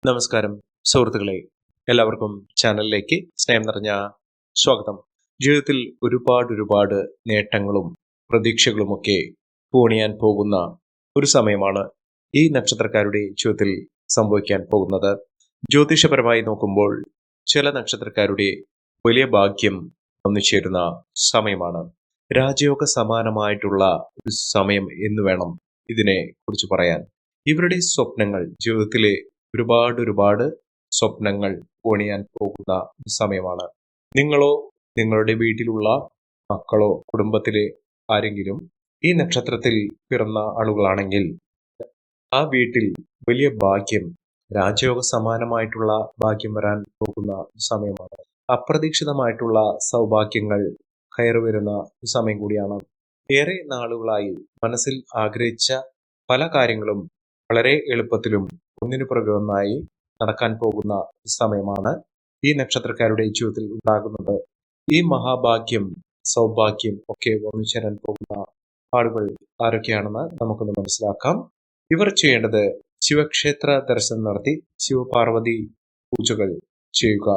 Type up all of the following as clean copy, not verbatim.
നമസ്കാരം സുഹൃത്തുക്കളെ, എല്ലാവർക്കും ചാനലിലേക്ക് സ്നേഹം നിറഞ്ഞ സ്വാഗതം. ജീവിതത്തിൽ ഒരുപാട് നേട്ടങ്ങളും പ്രതീക്ഷകളുമൊക്കെ പൂണിയാൻ പോകുന്ന ഒരു സമയമാണ് ഈ നക്ഷത്രക്കാരുടെ ജീവിതത്തിൽ സംഭവിക്കാൻ പോകുന്നത്. ജ്യോതിഷപരമായി നോക്കുമ്പോൾ ചില നക്ഷത്രക്കാരുടെ വലിയ ഭാഗ്യം വന്നു ചേരുന്ന സമയമാണ്. രാജയോഗ സമാനമായിട്ടുള്ള ഒരു സമയം എന്ന് വേണം ഇതിനെ കുറിച്ച് പറയാൻ. ഇവരുടെ സ്വപ്നങ്ങൾ, ജീവിതത്തിലെ ഒരുപാട് സ്വപ്നങ്ങൾ പൊണിയാൻ പോകുന്ന ഒരു സമയമാണ്. നിങ്ങളോ നിങ്ങളുടെ വീട്ടിലുള്ള മക്കളോ കുടുംബത്തിലെ ആരെങ്കിലും ഈ നക്ഷത്രത്തിൽ പിറന്ന ആളുകളാണെങ്കിൽ ആ വീട്ടിൽ വലിയ ഭാഗ്യം, രാജയോഗ സമാനമായിട്ടുള്ള ഭാഗ്യം വരാൻ പോകുന്ന ഒരു സമയമാണ്. അപ്രതീക്ഷിതമായിട്ടുള്ള സൗഭാഗ്യങ്ങൾ കയറി വരുന്ന ഒരു സമയം കൂടിയാണ്. ഏറെ നാളുകളായി മനസ്സിൽ ആഗ്രഹിച്ച പല കാര്യങ്ങളും വളരെ എളുപ്പത്തിലും ഒന്നിനു പുറകെ ഒന്നായി നടക്കാൻ പോകുന്ന സമയമാണ് ഈ നക്ഷത്രക്കാരുടെ ജീവിതത്തിൽ ഉണ്ടാകുന്നത്. ഈ മഹാഭാഗ്യം, സൗഭാഗ്യം ഒക്കെ വന്നു ചേരാൻ പോകുന്ന ആളുകൾ ആരൊക്കെയാണെന്ന് നമുക്കൊന്ന് മനസ്സിലാക്കാം. ഇവർ ചെയ്യേണ്ടത് ശിവക്ഷേത്ര ദർശനം നടത്തി ശിവപാർവതി പൂജകൾ ചെയ്യുക.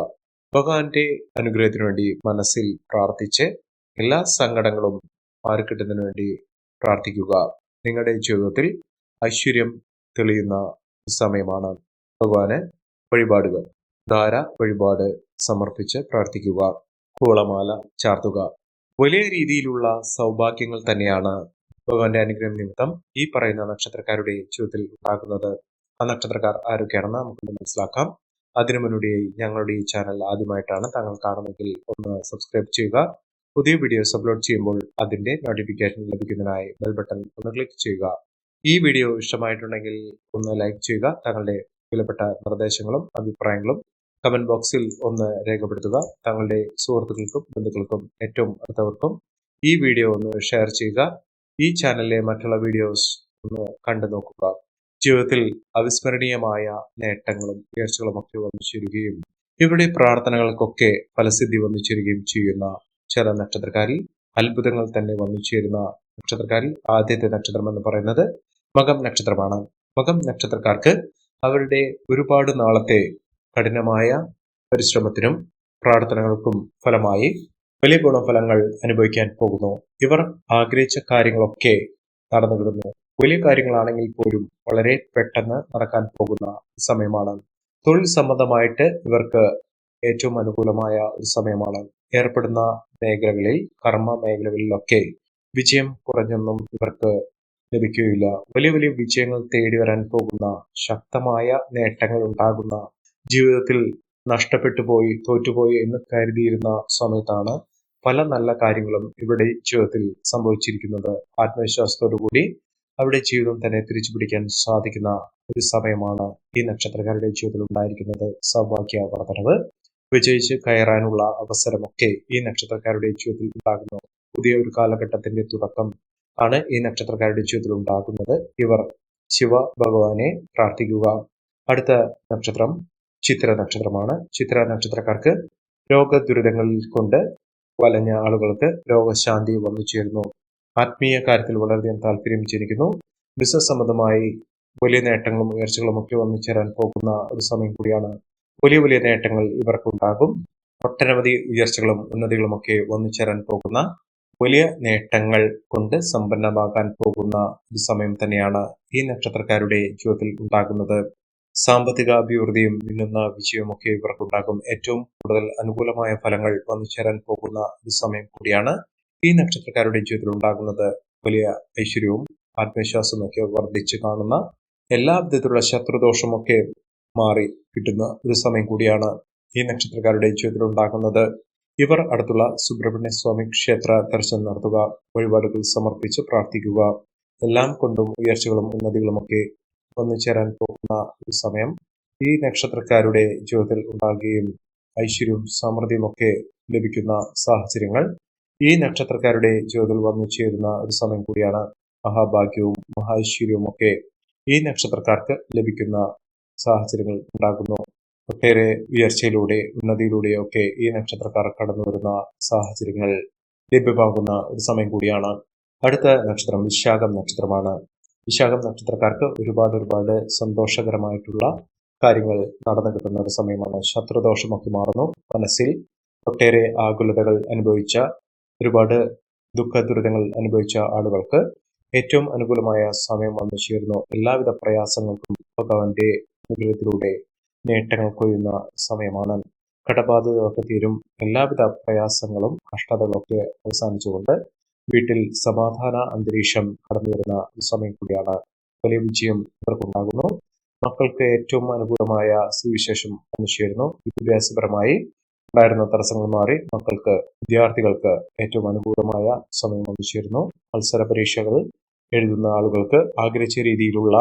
ഭഗവാന്റെ അനുഗ്രഹത്തിനു വേണ്ടി മനസ്സിൽ പ്രാർത്ഥിച്ച് എല്ലാ സങ്കടങ്ങളും മാറിക്കിട്ടുന്നതിനു വേണ്ടി പ്രാർത്ഥിക്കുക. നിങ്ങളുടെ ജീവിതത്തിൽ ഐശ്വര്യം തെളിയുന്ന സമയമാണ്. ഭഗവാന് വഴിപാടുകൾ, ധാര വഴിപാട് സമർപ്പിച്ച് പ്രാർത്ഥിക്കുക. കൂളമാല ചാർത്തുക. വലിയ രീതിയിലുള്ള സൗഭാഗ്യങ്ങൾ തന്നെയാണ് ഭഗവാന്റെ അനുഗ്രഹം നിമിത്തം ഈ പറയുന്ന നക്ഷത്രക്കാരുടെ ജീവിതത്തിൽ ഉണ്ടാകുന്നത്. ആ നക്ഷത്രക്കാർ ആരൊക്കെയാണെന്ന് നമുക്കൊന്ന് മനസ്സിലാക്കാം. അതിനു മുന്നോടിയായി ഞങ്ങളുടെ ഈ ചാനൽ ആദ്യമായിട്ടാണ് താങ്കൾ കാണുന്നതെങ്കിൽ ഒന്ന് സബ്സ്ക്രൈബ് ചെയ്യുക. പുതിയ വീഡിയോസ് അപ്ലോഡ് ചെയ്യുമ്പോൾ അതിന്റെ നോട്ടിഫിക്കേഷൻ ലഭിക്കുന്നതിനായി ബെൽ ബട്ടൺ ഒന്ന് ക്ലിക്ക് ചെയ്യുക. ഈ വീഡിയോ ഇഷ്ടമായിട്ടുണ്ടെങ്കിൽ ഒന്ന് ലൈക്ക് ചെയ്യുക. താങ്കളുടെ വിലപ്പെട്ട നിർദ്ദേശങ്ങളും അഭിപ്രായങ്ങളും കമന്റ് ബോക്സിൽ ഒന്ന് രേഖപ്പെടുത്തുക. താങ്കളുടെ സുഹൃത്തുക്കൾക്കും ബന്ധുക്കൾക്കും ഏറ്റവും അടുത്തവർക്കും ഈ വീഡിയോ ഒന്ന് ഷെയർ ചെയ്യുക. ഈ ചാനലിലെ മറ്റുള്ള വീഡിയോസ് ഒന്ന് കണ്ടു നോക്കുക. ജീവിതത്തിൽ അവിസ്മരണീയമായ നേട്ടങ്ങളും ഉയർച്ചകളും ഒക്കെ വന്നു ചേരുകയും ഇവരുടെ പ്രാർത്ഥനകൾക്കൊക്കെ ഫലസിദ്ധി വന്നു ചേരുകയും ചെയ്യുന്ന ചില നക്ഷത്രക്കാരിൽ അത്ഭുതങ്ങൾ തന്നെ വന്നു ചേരുന്ന നക്ഷത്രക്കാരിൽ ആദ്യത്തെ നക്ഷത്രം എന്ന് പറയുന്നത് മകം നക്ഷത്രമാണ്. മകം നക്ഷത്രക്കാർക്ക് അവരുടെ ഒരുപാട് നാളത്തെ കഠിനമായ പരിശ്രമത്തിനും പ്രാർത്ഥനകൾക്കും ഫലമായി വലിയ ഗുണഫലങ്ങൾ അനുഭവിക്കാൻ പോകുന്നു. ഇവർ ആഗ്രഹിച്ച കാര്യങ്ങളൊക്കെ നടന്നുകിടുന്നു. വലിയ കാര്യങ്ങളാണെങ്കിൽ പോലും വളരെ പെട്ടെന്ന് നടക്കാൻ പോകുന്ന സമയമാണ്. തൊഴിൽ സംബന്ധമായിട്ട് ഇവർക്ക് ഏറ്റവും അനുകൂലമായ ഒരു സമയമാണ്. ഏർപ്പെടുന്ന മേഖലകളിൽ, കർമ്മ മേഖലകളിലൊക്കെ വിജയം കുറഞ്ഞൊന്നും ഇവർക്ക് ലഭിക്കുകയില്ല. വലിയ വിജയങ്ങൾ തേടി വരാൻ പോകുന്ന, ശക്തമായ നേട്ടങ്ങൾ ഉണ്ടാകുന്ന, ജീവിതത്തിൽ നഷ്ടപ്പെട്ടു പോയി, തോറ്റുപോയി എന്ന് കരുതിയിരുന്ന സമയത്താണ് പല നല്ല കാര്യങ്ങളും ഇവിടെ ജീവിതത്തിൽ സംഭവിച്ചിരിക്കുന്നത്. ആത്മവിശ്വാസത്തോടുകൂടി അവരുടെ ജീവിതം തന്നെ തിരിച്ചു പിടിക്കാൻ സാധിക്കുന്ന ഒരു സമയമാണ് ഈ നക്ഷത്രക്കാരുടെ ജീവിതത്തിൽ ഉണ്ടായിരിക്കുന്നത്. സൗഭാഗ്യ വർധനവ്, വിജയിച്ച് കയറാനുള്ള അവസരമൊക്കെ ഈ നക്ഷത്രക്കാരുടെ ജീവിതത്തിൽ ഉണ്ടാകുന്നു. പുതിയ ഒരു കാലഘട്ടത്തിന്റെ തുടക്കം ആണ് ഈ നക്ഷത്രക്കാരുടെ ജീവിതത്തിൽ ഉണ്ടാകുന്നത്. ഇവർ ശിവ ഭഗവാനെ പ്രാർത്ഥിക്കുക. അടുത്ത നക്ഷത്രം ചിത്ര നക്ഷത്രമാണ്. ചിത്ര നക്ഷത്രക്കാർക്ക് രോഗദുരിതങ്ങളിൽ കൊണ്ട് വലഞ്ഞ ആളുകൾക്ക് രോഗശാന്തി വന്നു ചേരുന്നു. ആത്മീയ കാര്യത്തിൽ വളരെയധികം താല്പര്യം ജനിക്കുന്നു. ബിസിനസ് സംബന്ധമായി വലിയ നേട്ടങ്ങളും ഉയർച്ചകളും ഒക്കെ വന്നു ചേരാൻ പോകുന്ന ഒരു സമയം കൂടിയാണ്. വലിയ നേട്ടങ്ങൾ ഇവർക്കുണ്ടാകും. ഒട്ടനവധി ഉയർച്ചകളും ഉന്നതികളും ഒക്കെ വന്നു ചേരാൻ പോകുന്ന, വലിയ നേട്ടങ്ങൾ കൊണ്ട് സമ്പന്നമാകാൻ പോകുന്ന ഒരു സമയം തന്നെയാണ് ഈ നക്ഷത്രക്കാരുടെ ജീവിതത്തിൽ ഉണ്ടാകുന്നത്. സാമ്പത്തിക അഭിവൃദ്ധിയും മിന്നുന്ന വിജയവുമൊക്കെ ഇവർക്കുണ്ടാകും. ഏറ്റവും കൂടുതൽ അനുകൂലമായ ഫലങ്ങൾ വന്നു ചേരാൻ പോകുന്ന ഒരു സമയം കൂടിയാണ് ഈ നക്ഷത്രക്കാരുടെ ജീവിതത്തിൽ ഉണ്ടാകുന്നത്. വലിയ ഐശ്വര്യവും ആത്മവിശ്വാസവും ഒക്കെ വർദ്ധിച്ചു കാണുന്ന, എല്ലാ വിധത്തിലുള്ള ശത്രുദോഷമൊക്കെ മാറി കിട്ടുന്ന ഒരു സമയം കൂടിയാണ് ഈ നക്ഷത്രക്കാരുടെ ജീവിതത്തിൽ ഉണ്ടാകുന്നത്. ഇവർ അടുത്തുള്ള സുബ്രഹ്മണ്യ സ്വാമി ക്ഷേത്ര ദർശനം നടത്തുക. വഴിപാടുകൾ സമർപ്പിച്ച് പ്രാർത്ഥിക്കുക. എല്ലാം കൊണ്ടും ഉയർച്ചകളും ഉന്നതികളും ഒക്കെ വന്നു ചേരാൻ പോകുന്ന ഒരു സമയം ഈ നക്ഷത്രക്കാരുടെ ജീവിതത്തിൽ ഉണ്ടാകുകയും ഐശ്വര്യവും സമൃദ്ധിയും ഒക്കെ ലഭിക്കുന്ന സാഹചര്യങ്ങൾ ഈ നക്ഷത്രക്കാരുടെ ജീവിതത്തിൽ വന്നു ചേരുന്ന ഒരു സമയം കൂടിയാണ്. മഹാഭാഗ്യവും മഹാഐശ്വര്യവും ഒക്കെ ഈ നക്ഷത്രക്കാർക്ക് ലഭിക്കുന്ന സാഹചര്യങ്ങൾ ഉണ്ടാകുന്നു. ഒട്ടേറെ ഉയർച്ചയിലൂടെ, ഉന്നതിയിലൂടെയൊക്കെ ഈ നക്ഷത്രക്കാർ കടന്നു വരുന്ന സാഹചര്യങ്ങൾ ലഭ്യമാകുന്ന ഒരു സമയം കൂടിയാണ്. അടുത്ത നക്ഷത്രം വിശാഖം നക്ഷത്രമാണ്. വിശാഖം നക്ഷത്രക്കാർക്ക് ഒരുപാട് സന്തോഷകരമായിട്ടുള്ള കാര്യങ്ങൾ നടന്നു കിട്ടുന്ന ഒരു സമയമാണ്. ശത്രുദോഷമൊക്കെ മാറുന്നു. മനസ്സിൽ ഒട്ടേറെ ആകുലതകൾ അനുഭവിച്ച, ഒരുപാട് ദുഃഖ ദുരിതങ്ങൾ അനുഭവിച്ച ആളുകൾക്ക് ഏറ്റവും അനുകൂലമായ സമയം വന്നു ചേരുന്നു. എല്ലാവിധ പ്രയാസങ്ങൾക്കും ഭഗവാന്റെ അനുഗ്രഹത്തിലൂടെ നേട്ടങ്ങൾ കൊയ്യുന്ന സമയമാണ്. കടബാധ്യതകളൊക്കെ തീരും. എല്ലാവിധ പ്രയാസങ്ങളും കഷ്ടതകളൊക്കെ അവസാനിച്ചുകൊണ്ട് വീട്ടിൽ സമാധാന അന്തരീക്ഷം കടന്നു വരുന്ന സമയം കൂടിയാണ്. വലിയ വിജയം ഇവർക്കുണ്ടാകുന്നു. മക്കൾക്ക് ഏറ്റവും അനുകൂലമായ സുവിശേഷം വന്നു ചേരുന്നു. വിദ്യാഭ്യാസപരമായി ഉണ്ടായിരുന്ന തടസ്സങ്ങൾ മാറി വിദ്യാർത്ഥികൾക്ക് ഏറ്റവും അനുകൂലമായ സമയം വന്നു ചേരുന്നു. മത്സര പരീക്ഷകൾ എഴുതുന്ന ആളുകൾക്ക് ആഗ്രഹിച്ച രീതിയിലുള്ള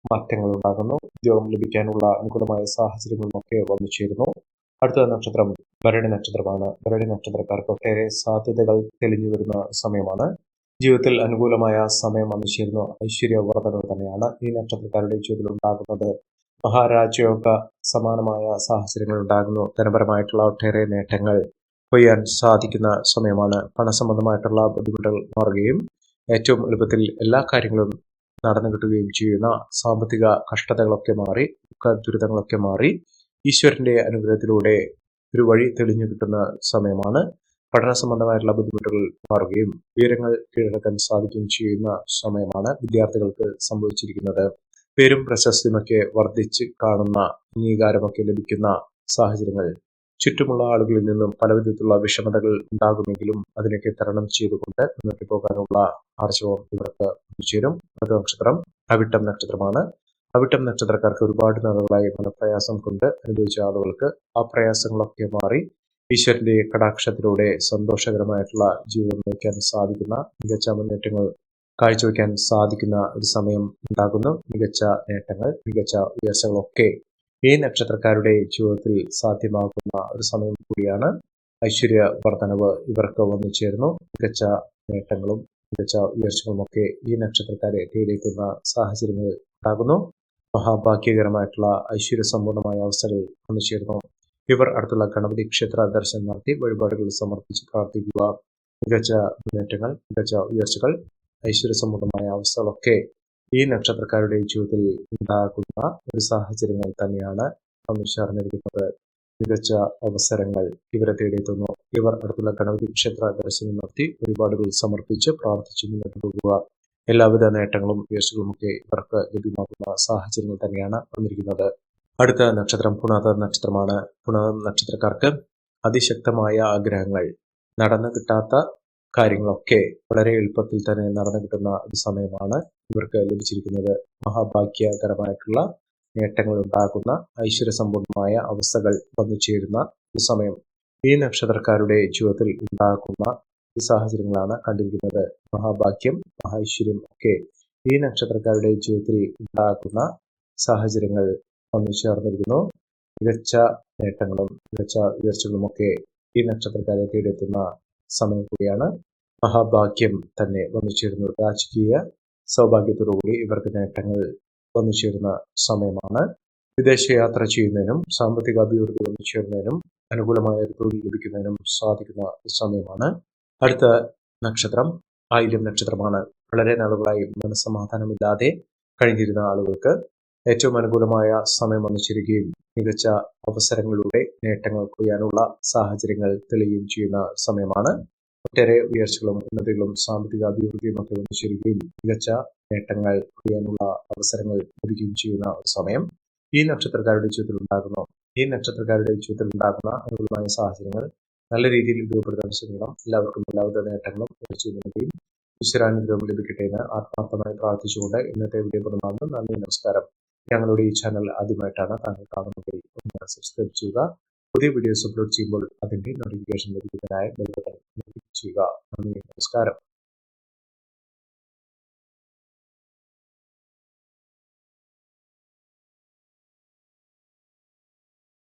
മാറ്റങ്ങൾ ഉണ്ടാകുന്നു. ഉദ്യോഗം ലഭിക്കാനുള്ള അനുകൂലമായ സാഹചര്യങ്ങളുമൊക്കെ വന്നു ചേരുന്നു. അടുത്ത നക്ഷത്രം ഭരണി നക്ഷത്രമാണ്. ഭരണി നക്ഷത്രക്കാർക്ക് ഒട്ടേറെ സാധ്യതകൾ തെളിഞ്ഞു വരുന്ന സമയമാണ്. ജീവിതത്തിൽ അനുകൂലമായ സമയം വന്നു ചേരുന്നു. ഐശ്വര്യവർദ്ധനവ് തന്നെയാണ് ഈ നക്ഷത്രക്കാരുടെ ജീവിതത്തിൽ ഉണ്ടാകുന്നത്. മഹാരാജയോഗ സമാനമായ സാഹചര്യങ്ങൾ ഉണ്ടാകുന്നു. ധനപരമായിട്ടുള്ള ഒട്ടേറെ നേട്ടങ്ങൾ കൊയ്യാൻ സാധിക്കുന്ന സമയമാണ്. പണസംബന്ധമായിട്ടുള്ള ബുദ്ധിമുട്ടുകൾ മാറുകയും ഏറ്റവും എളുപ്പത്തിൽ എല്ലാ കാര്യങ്ങളും നടന്നു കിട്ടുകയും ചെയ്യുന്ന, സാമ്പത്തിക കഷ്ടതകളൊക്കെ മാറി, ദുഃഖ ദുരിതങ്ങളൊക്കെ മാറി ഈശ്വരന്റെ അനുഗ്രഹത്തിലൂടെ ഒരു വഴി തെളിഞ്ഞു കിട്ടുന്ന സമയമാണ്. പഠന സംബന്ധമായിട്ടുള്ള ബുദ്ധിമുട്ടുകൾ മാറുകയും ഉയരങ്ങൾ കീഴടക്കാൻ സാധിക്കുകയും ചെയ്യുന്ന സമയമാണ് വിദ്യാർത്ഥികൾക്ക് സംഭവിച്ചിരിക്കുന്നത്. പേരും പ്രശസ്തിയുമൊക്കെ വർദ്ധിച്ച് കാണുന്ന, അംഗീകാരമൊക്കെ ലഭിക്കുന്ന സാഹചര്യങ്ങൾ ചുറ്റുമുള്ള ആളുകളിൽ നിന്നും പലവിധത്തിലുള്ള വിഷമതകൾ ഉണ്ടാകുമെങ്കിലും അതിനൊക്കെ തരണം ചെയ്തുകൊണ്ട് മുന്നോട്ട് പോകാനുള്ള ആർജവം ഇവർക്ക് ചേരും. അടുത്ത നക്ഷത്രം അവിട്ടം നക്ഷത്രമാണ്. അവിട്ടം നക്ഷത്രക്കാർക്ക് ഒരുപാട് നാളുകളായി മനപ്രയാസം കൊണ്ട് അനുഭവിച്ച ആളുകൾക്ക് ആ പ്രയാസങ്ങളൊക്കെ മാറി ഈശ്വരന്റെ കടാക്ഷത്തിലൂടെ സന്തോഷകരമായിട്ടുള്ള ജീവിതം നയിക്കാൻ സാധിക്കുന്ന, മികച്ച മുന്നേറ്റങ്ങൾ കാഴ്ചവെക്കാൻ സാധിക്കുന്ന ഒരു സമയം ഉണ്ടാകുന്നു. മികച്ച നേട്ടങ്ങൾ, മികച്ച ഉയർച്ചകളൊക്കെ ഈ നക്ഷത്രക്കാരുടെ ജീവിതത്തിൽ സാധ്യമാകുന്ന ഒരു സമയം കൂടിയാണ്. ഐശ്വര്യ വർദ്ധനവ് ഇവർക്ക് വന്നു ചേർന്നു. മികച്ച നേട്ടങ്ങളും മികച്ച ഉയർച്ചകളുമൊക്കെ ഈ നക്ഷത്രക്കാരെ തേടിയെത്തുന്ന സാഹചര്യങ്ങൾ ഉണ്ടാകുന്നു. മഹാഭാഗ്യകരമായിട്ടുള്ള ഐശ്വര്യസമ്പൂർണമായ അവസ്ഥകൾ വന്നു ചേർന്നു. ഇവർ അടുത്തുള്ള ഗണപതി ക്ഷേത്ര ദർശനം നടത്തി വഴിപാടുകൾ സമർപ്പിച്ച് പ്രാർത്ഥിക്കുക. മികച്ച മുന്നേറ്റങ്ങൾ, മികച്ച ഉയർച്ചകൾ, ഐശ്വര്യസമ്പൂർണമായ അവസ്ഥകളൊക്കെ ഈ നക്ഷത്രക്കാരുടെ ജീവിതത്തിൽ ഉണ്ടാകുന്ന ഒരു സാഹചര്യങ്ങൾ തന്നെയാണ് വന്നു ചേർന്നിരിക്കുന്നത്. മികച്ച അവസരങ്ങൾ ഇവരെ തേടിയെത്തുന്നു. ഇവർ അടുത്തുള്ള ഗണപതി ക്ഷേത്ര ദർശനം നടത്തി വഴിപാടുകൾ സമർപ്പിച്ച് പ്രാർത്ഥിച്ച് മുന്നോട്ട് പോകുക. എല്ലാവിധ നേട്ടങ്ങളും ഉയർച്ചകളുമൊക്കെ ഇവർക്ക് ലഭ്യമാകുന്ന സാഹചര്യങ്ങൾ തന്നെയാണ് വന്നിരിക്കുന്നത്. അടുത്ത നക്ഷത്രം പുണർദ നക്ഷത്രമാണ്. പുണർദ നക്ഷത്രക്കാർക്ക് അതിശക്തമായ ആഗ്രഹങ്ങൾ, നടന്നു കിട്ടാത്ത കാര്യങ്ങളൊക്കെ വളരെ എളുപ്പത്തിൽ തന്നെ നടന്നു കിട്ടുന്ന ഒരു സമയമാണ് ഇവർക്ക് ലഭിച്ചിരിക്കുന്നത്. മഹാഭാഗ്യകരമായിട്ടുള്ള നേട്ടങ്ങൾ ഉണ്ടാകുന്ന, ഐശ്വര്യസമ്പൂർണമായ അവസ്ഥകൾ വന്നു ചേരുന്ന ഒരു സമയം ഈ നക്ഷത്രക്കാരുടെ ജീവിതത്തിൽ ഉണ്ടാകുന്ന ഈ സാഹചര്യങ്ങളാണ് കണ്ടിരിക്കുന്നത്. മഹാഭാഗ്യം, മഹൈശ്വര്യം ഒക്കെ ഈ നക്ഷത്രക്കാരുടെ ജീവിതത്തിൽ ഉണ്ടാകുന്ന സാഹചര്യങ്ങൾ വന്നു ചേർന്നിരിക്കുന്നു. മികച്ച നേട്ടങ്ങളും മികച്ച ഉയർച്ചകളുമൊക്കെ ഈ നക്ഷത്രക്കാരെ തേടിയെത്തുന്ന സമയം കൂടിയാണ്. മഹാഭാഗ്യം തന്നെ വന്നു ചേരുന്നു. രാജകീയ സൗഭാഗ്യത്തോടുകൂടി ഇവർക്ക് നേട്ടങ്ങൾ വന്നു ചേരുന്ന സമയമാണ്. വിദേശയാത്ര ചെയ്യുന്നതിനും സാമ്പത്തിക അഭിവൃദ്ധി വന്നു ചേരുന്നതിനും അനുകൂലമായ ഒരു തൊഴിൽ ലഭിക്കുന്നതിനും സാധിക്കുന്ന സമയമാണ്. അടുത്ത നക്ഷത്രം ആയില്യം നക്ഷത്രമാണ്. വളരെ നാളുകളായി മനസ്സമാധാനമില്ലാതെ കഴിഞ്ഞിരുന്ന ആളുകൾക്ക് ഏറ്റവും അനുകൂലമായ സമയം വന്നു ചേരുകയും മികച്ച അവസരങ്ങളിലൂടെ നേട്ടങ്ങൾ കൊയ്യാനുള്ള സാഹചര്യങ്ങൾ തെളിയുകയും ചെയ്യുന്ന സമയമാണ്. ഒട്ടേറെ ഉയർച്ചകളും ഉന്നതികളും സാമ്പത്തിക അഭിവൃദ്ധിയും ഒക്കെ വന്നു ചേരുകയും മികച്ച നേട്ടങ്ങൾ കൊയ്യാനുള്ള അവസരങ്ങൾ ലഭിക്കുകയും ചെയ്യുന്ന ഒരു സമയം ഈ നക്ഷത്രക്കാരുടെ ജീവിതത്തിൽ ഉണ്ടാകുന്നു. ഈ നക്ഷത്രക്കാരുടെ ജീവിതത്തിൽ ഉണ്ടാകുന്ന അനുകൂലമായ സാഹചര്യങ്ങൾ നല്ല രീതിയിൽ ഉപയോഗപ്പെടുത്താൻ ശ്രമിക്കണം. എല്ലാവർക്കും എല്ലാവിധ നേട്ടങ്ങളും ഉയർച്ചയും ഈശ്വരാനുഗ്രഹം ലഭിക്കട്ടെ എന്ന് ആത്മാർത്ഥമായി പ്രാർത്ഥിച്ചുകൊണ്ട് ഇന്നത്തെ വീഡിയോ പൂർണ്ണമാകുന്നു. നന്ദി, നമസ്കാരം. ഞങ്ങളുടെ ഈ ചാനൽ ആദ്യമായിട്ടാണ് താങ്കൾ കാണുന്നതെങ്കിൽ ഒന്ന് സബ്സ്ക്രൈബ് ചെയ്യുക. പുതിയ വീഡിയോസ് അപ്ലോഡ് ചെയ്യുമ്പോൾ അതിന്റെ നോട്ടിഫിക്കേഷൻ ലഭിക്കുന്നതിനായി ബെൽ ബട്ടൺ ക്ലിക്ക് ചെയ്യുക. നന്ദി, നമസ്കാരം.